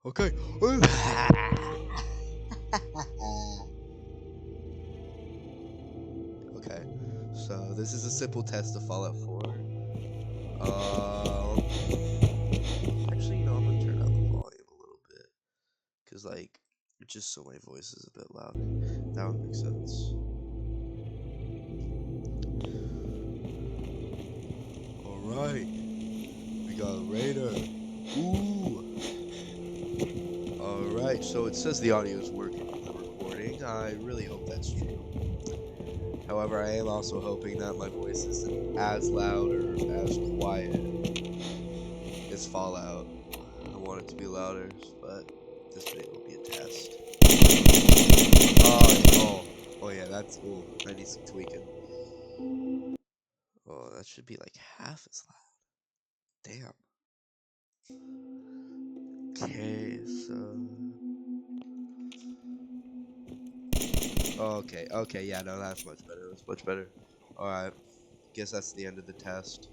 Okay. Okay. So this is a simple test of Fallout 4. Actually, I'm gonna turn down the volume a little bit, cause like, just so my voice is a bit louder. That would make sense. All right, we got a Raider. Ooh. All right, so it says the audio is working with the recording. I really hope that's true. However, I am also hoping that my voice isn't as loud or as quiet as Fallout. I want it to be louder, but this video will be a test. Oh yeah, that's cool. I need some tweaking. Oh, that should be like half as loud. Damn. Okay, so. Okay, yeah, no, that's much better. That's much better. Alright, guess that's the end of the test.